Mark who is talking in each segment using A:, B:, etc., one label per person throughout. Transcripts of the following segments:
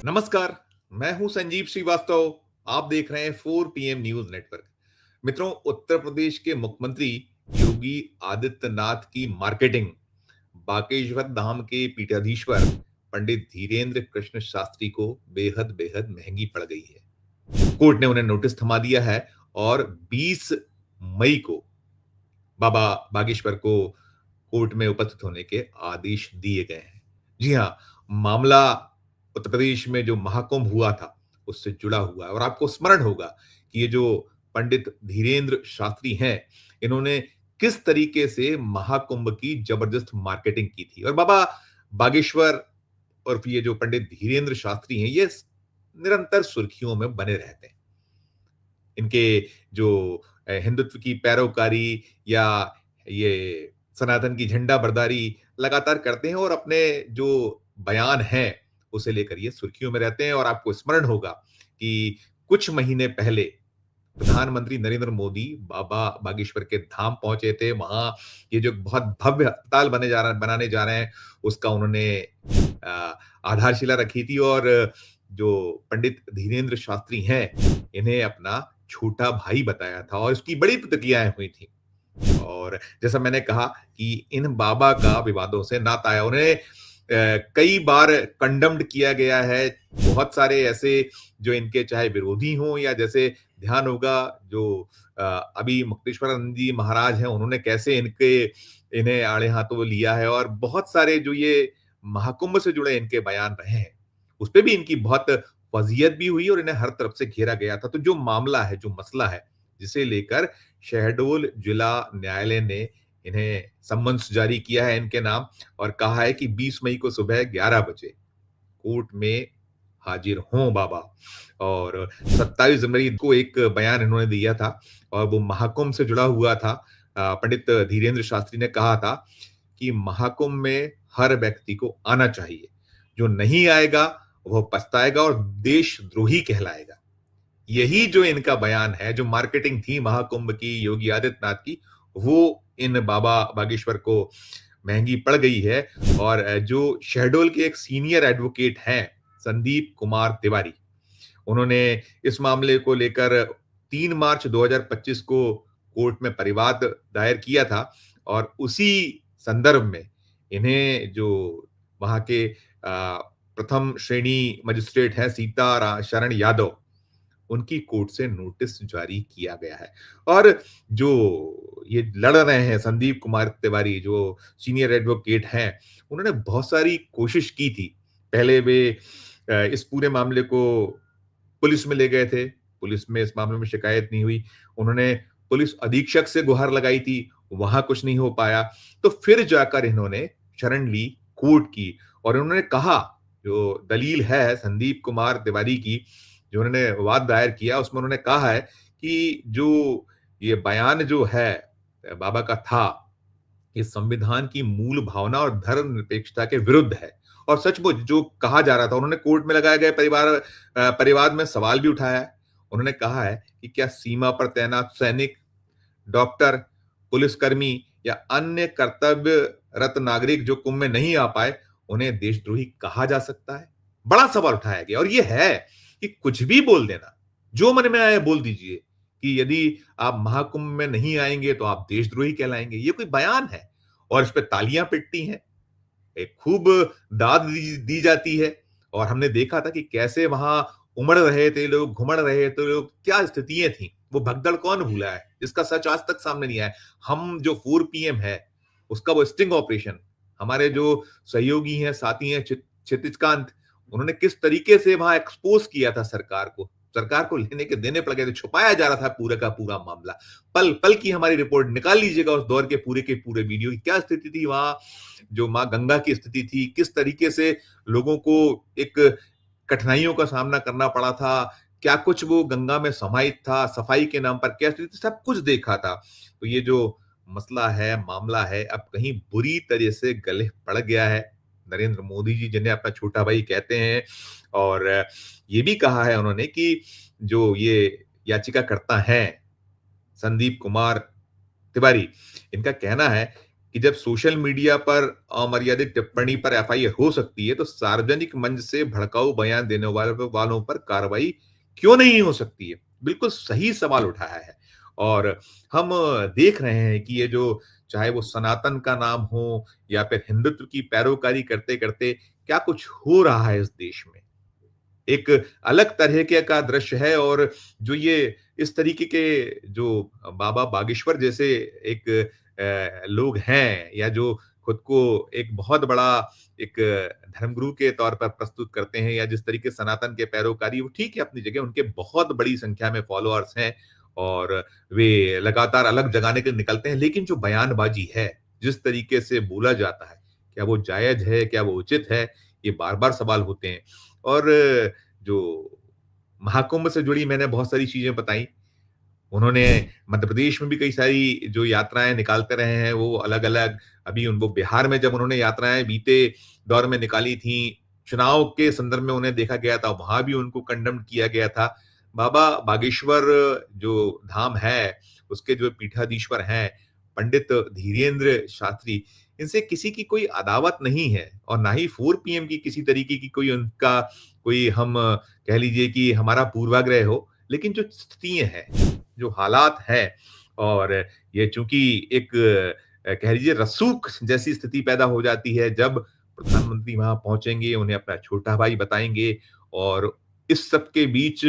A: नमस्कार। मैं हूं संजीव श्रीवास्तव। आप देख रहे हैं 4 PM न्यूज नेटवर्क। मित्रों, उत्तर प्रदेश के मुख्यमंत्री योगी आदित्यनाथ की मार्केटिंग बागेश्वर धाम के पीठाधीश्वर पंडित धीरेन्द्र कृष्ण शास्त्री को बेहद बेहद महंगी पड़ गई है। कोर्ट ने उन्हें नोटिस थमा दिया है और 20 मई को बाबा बागेश्वर को कोर्ट में उपस्थित होने के आदेश दिए गए हैं। जी हाँ, मामला उत्तर प्रदेश में जो महाकुंभ हुआ था, उससे जुड़ा हुआ है और आपको स्मरण होगा कि ये जो पंडित धीरेन्द्र शास्त्री हैं, इन्होंने किस तरीके से महाकुंभ की जबरदस्त मार्केटिंग की थी और बाबा बागेश्वर और ये जो पंडित धीरेन्द्र शास्त्री हैं, ये निरंतर सुर्खियों में बने रहते हैं। इनके जो हिंदुत्व की पैरोकारी या ये सनातन की झंडा बरदारी लगातार करते हैं और अपने जो बयान हैं उसे लेकर ये सुर्खियों में रहते हैं और आपको स्मरण होगा कि कुछ महीने पहले प्रधानमंत्री नरेंद्र मोदी बाबा बागेश्वर के धाम पहुंचे थे। वहां ये जो बहुत भव्य अस्पताल बनाने जा रहे हैं, उसका उन्होंने आधारशिला रखी थी और जो पंडित धीरेन्द्र शास्त्री हैं, इन्हें अपना छोटा भाई बताया था और इसकी बड़ी प्रतिक्रियाएं हुई थी। और जैसा मैंने कहा कि इन बाबा का विवादों से नाता है। उन्हें कई बार कंडम्ड किया गया है। बहुत सारे ऐसे जो इनके चाहे विरोधी हों या जैसे ध्यान होगा जो अभी मुक्तेश्वरानंद जी महाराज हैं, उन्होंने कैसे इन्हें आड़े हाथों लिया है और बहुत सारे जो ये महाकुंभ से जुड़े इनके बयान रहे हैं, उसपे भी इनकी बहुत फज़ियत भी हुई और इन्हें हर तरफ से घेरा गया था। तो जो मामला है, जो मसला है, जिसे लेकर शहडोल जिला न्यायालय ने इन्हें सम्मन्स जारी किया है इनके नाम और कहा है कि 20 मई को सुबह 11 बजे कोर्ट में हाजिर हों बाबा। और 27 जनवरी को एक बयान इन्होंने दिया था और वो महाकुंभ से जुड़ा हुआ था। पंडित धीरेन्द्र शास्त्री ने कहा था कि महाकुंभ में हर व्यक्ति को आना चाहिए। जो नहीं आएगा, वह पछताएगा और देशद्रोही कहलाएगा। यही जो इनका बयान है, जो मार्केटिंग थी महाकुंभ की योगी आदित्यनाथ की, वो इन बाबा बागेश्वर को महँगी पड़ गई है। और जो शहडोल के एक सीनियर एडवोकेट हैं, संदीप कुमार तिवारी, उन्होंने इस मामले को लेकर 3 मार्च 2025 को कोर्ट में परिवाद दायर किया था और उसी संदर्भ में इन्हें जो वहाँ के प्रथम श्रेणी मजिस्ट्रेट हैं सीता शरण यादव, उनकी कोर्ट से नोटिस जारी किया गया है। और जो ये लड़ रहे हैं संदीप कुमार तिवारी जो सीनियर एडवोकेट हैं, उन्होंने बहुत सारी कोशिश की थी। पहले वे इस पूरे मामले को पुलिस में ले गए थे, पुलिस में इस मामले में शिकायत नहीं हुई। उन्होंने पुलिस अधीक्षक से गुहार लगाई थी, वहाँ कुछ नहीं हो पाया। तो फिर जाकर इन्होंने शरण ली कोर्ट की और उन्होंने कहा, जो दलील है संदीप कुमार तिवारी की, जो उन्होंने वाद दायर किया, उसमें उन्होंने कहा है कि जो ये बयान जो है बाबा का था, ये संविधान की मूल भावना और धर्मनिरपेक्षता के विरुद्ध है। और सचमुच जो कहा जा रहा था, उन्होंने कोर्ट में लगाए गए परिवाद में सवाल भी उठाया है। उन्होंने कहा है कि क्या सीमा पर तैनात सैनिक, डॉक्टर, पुलिसकर्मी या अन्य कर्तव्यरत नागरिक जो कुंभ में नहीं आ पाए, उन्हें देशद्रोही कहा जा सकता है? बड़ा सवाल उठाया गया और ये है कि कुछ भी बोल देना, जो मन में आए बोल दीजिए कि यदि आप महाकुंभ में नहीं आएँगे तो आप देशद्रोही कहलाएँगे। ये कोई बयान है और इस पे तालियाँ पिटती हैं। खूब दाद दी जाती है और हमने देखा था कि कैसे वहां उमड़ रहे थे लोग, घुमड़ रहे थे लोग, क्या स्थितियां थी। वो भगदड़ कौन भूला है, जिसका सच आज तक सामने नहीं आया। हम जो 4 PM है, उसका वो स्टिंग ऑपरेशन, हमारे जो सहयोगी हैं, साथी हैं, क्षितिजकांत, उन्होंने किस तरीके से वहां एक्सपोज किया था सरकार को लेने के देने पड़ गए थे, छुपाया जा रहा था पूरा का पूरा मामला। पल पल की हमारी रिपोर्ट निकाल लीजिएगा उस दौर के पूरे वीडियो की क्या स्थिति थी वहां, जो माँ गंगा की स्थिति थी, किस तरीके से लोगों को एक कठिनाइयों का सामना करना पड़ा था, क्या कुछ वो गंगा में समाहित था, सफाई के नाम पर क्या स्थिति, सब कुछ देखा था। तो ये जो मसला है, मामला है, अब कहीं बुरी तरह से गले पड़ गया है। नरेंद्र मोदी जी जिन्हें अपना छोटा भाई कहते हैं और ये भी कहा है उन्होंने कि जो ये याचिकाकर्ता हैं, संदीप कुमार तिवारी, इनका कहना है कि जब सोशल मीडिया पर अमर्यादित टिप्पणी पर एफआईआर हो सकती है, तो सार्वजनिक मंच से भड़काऊ बयान देने वालों पर कार्रवाई क्यों नहीं हो सकती है? बिल्कुल सही सवाल उठाया है। और हम देख रहे हैं कि ये जो चाहे वो सनातन का नाम हो या फिर हिंदुत्व की पैरोकारी करते-करते क्या कुछ हो रहा है इस देश में। एक अलग तरह के का दृश्य है और जो ये इस तरीके के जो बाबा बागेश्वर जैसे एक लोग हैं या जो खुद को एक बहुत बड़ा एक धर्मगुरु के तौर पर प्रस्तुत करते हैं या जिस तरीके सनातन के पैरोकारी वो ठीक है अपनी जगह, उनके बहुत बड़ी संख्या में फॉलोअर्स हैं और वे लगातार अलग जगाने के लिए निकलते हैं। लेकिन जो बयानबाज़ी है, जिस तरीके से बोला जाता है, क्या वो जायज़ है, क्या वो उचित है? ये बार-बार सवाल होते हैं। और जो महाकुंभ से जुड़ी मैंने बहुत सारी चीज़ें बताई। उन्होंने मध्य प्रदेश में भी कई सारी जो यात्राएँ निकालते रहे हैं, वो अलग-अलग अभी उनको बिहार में जब उन्होंने यात्राएँ बीते दौर में निकाली थी, चुनाव के संदर्भ में उन्हें देखा गया था, वहाँ भी उनको कंडेम्ड किया गया था। बाबा बागेश्वर जो धाम है, उसके जो पीठाधीश्वर हैं, पंडित धीरेंद्र शास्त्री, इनसे किसी की कोई अदावत नहीं है और ना ही 4 पीएम की किसी तरीके की कोई उनका कोई हम कह लीजिए कि हमारा पूर्वाग्रह हो। लेकिन जो स्थितियाँ हैं, जो हालात हैं और ये चूँकि एक कह लीजिए रसूख जैसी स्थिति पैदा हो जाती है जब प्रधानमंत्री वहाँ पहुँचेंगे, उन्हें अपना छोटा भाई बताएँगे और इस सब के बीच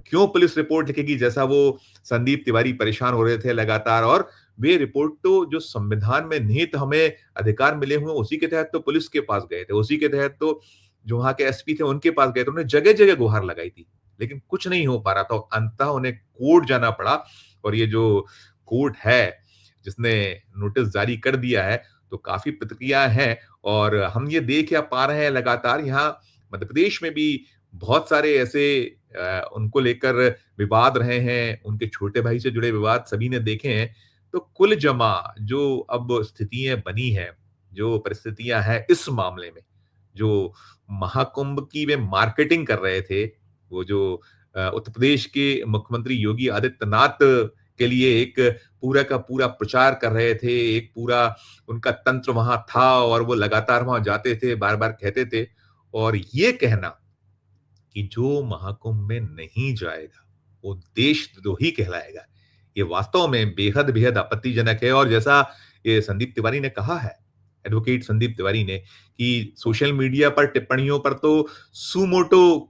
A: क्यों पुलिस रिपोर्ट लिखेगी जैसा वो संदीप तिवारी परेशान हो रहे थे लगातार और वे रिपोर्ट तो जो संविधान में निहित हमें अधिकार मिले हुए उसी के तहत तो पुलिस के पास गए थे, उसी के तहत तो जो वहाँ के एसपी थे उनके पास गए थे, उन्होंने जगह-जगह गुहार लगाई थी। लेकिन कुछ नहीं हो पा रहा था और अंततः उन्हें कोर्ट जाना पड़ा और ये जो कोर्ट है, जिसने नोटिस जारी कर दिया है, तो काफ़ी प्रतिक्रिया हैं और हम ये देख या पा रहे हैं लगातार यहाँ मध्य प्रदेश में भी बहुत सारे ऐसे उनको लेकर विवाद रहे हैं, उनके छोटे भाई से जुड़े विवाद सभी ने देखे हैं। तो कुल जमा जो अब स्थितियाँ बनी हैं, जो परिस्थितियाँ हैं इस मामले में, जो महाकुंभ की वे मार्केटिंग कर रहे थे, वो जो उत्तर प्रदेश के मुख्यमंत्री योगी आदित्यनाथ के लिए एक पूरा का पूरा प्रचार कर रहे थे, एक पूरा उनका तंत्र वहाँ था और वो लगातार वहाँ जाते थे, बार-बार कहते थे और ये कहना कि जो महाकुंभ में नहीं जाएगा, वो देशद्रोही कहलाएगा। ये वास्तव में बेहद-बेहद आपत्तिजनक है और जैसा ये संदीप तिवारी ने कहा है, एडवोकेट संदीप तिवारी ने कि सोशल मीडिया पर टिप्पणियों पर तो सुमोटो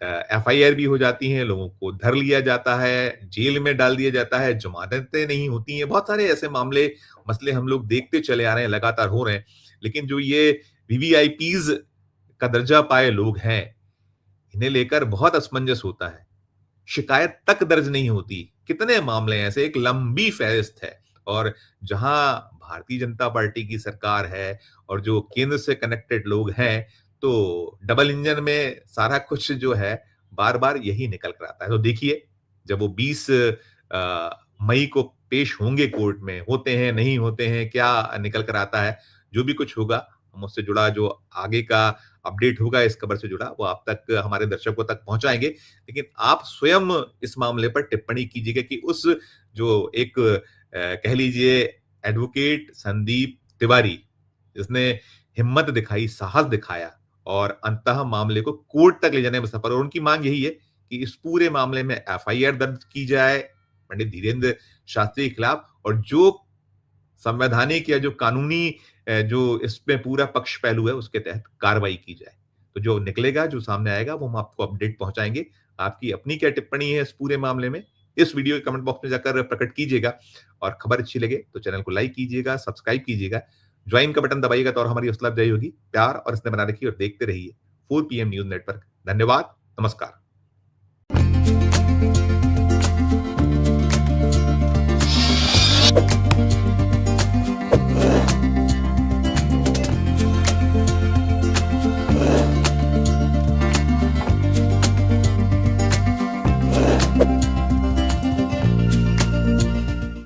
A: एफआईआर भी हो जाती हैं, लोगों को धर लिया जाता है, जेल में डाल दिया जाता है, जमानतें नहीं होती हैं। बहुत सारे ऐसे मामले, मसले हम लोग देखते चले आ रहे हैं, लगातार हो रहे हैं। लेकिन जो ये वीवीआईपीज़ का दर्जा पाए लोग हैं, इन्हें लेकर बहुत असमंजस होता है। शिकायत तक दर्ज नहीं होती। कितने मामले हैं ऐसे, एक लंबी फ़हरिस्त है और जहाँ भारतीय जनता पार्टी की सरकार है और जो केंद्र से कनेक्टेड लोग हैं, तो डबल इंजन में सारा कुछ जो है, बार-बार यही निकल कर आता है। तो देखिए, जब वो 20 मई को पेश होंगे कोर्ट में, होते हैं, नहीं होते हैं, क्या निकल कर आता है, जो भी कुछ होगा, हम उससे जुड़ा जो आगे का अपडेट होगा इस खबर से जुड़ा, वो आप तक हमारे दर्शकों तक पहुँचाएँगे। लेकिन आप स्वयं इस मामले पर टिप्पणी कीजिएगा कि उस जो एक कह लीजिए एडवोकेट संदीप तिवारी, जिसने हिम्मत दिखाई, साहस दिखाया और अंततः मामले को कोर्ट तक ले जाने में सफल और उनकी माँग यही है कि इस पूरे मामले में एफआईआर दर्ज की जाए पंडित धीरेंद्र शास्त्री के खिलाफ और जो संवैधानिक या जो कानूनी जो इसमें पूरा पक्ष पहलू है, उसके तहत कार्रवाई की जाए। तो जो निकलेगा, जो सामने आएगा, वो हम आपको अपडेट पहुँचाएँगे। आपकी अपनी क्या टिप्पणी है इस पूरे मामले में? इस वीडियो के कमेंट बॉक्स में जाकर प्रकट कीजिएगा और खबर अच्छी लगे तो चैनल को लाइक कीजिएगा, सब्सक्राइब कीजिएगा, ज्वाइन का बटन दबाइएगा तो और हमारी हौसला अफ़ज़ाई होगी। प्यार और स्नेह बना रखिए और देखते रहिए 4 पीएम न्यूज़ नेटवर्क। धन्यवाद, नमस्कार।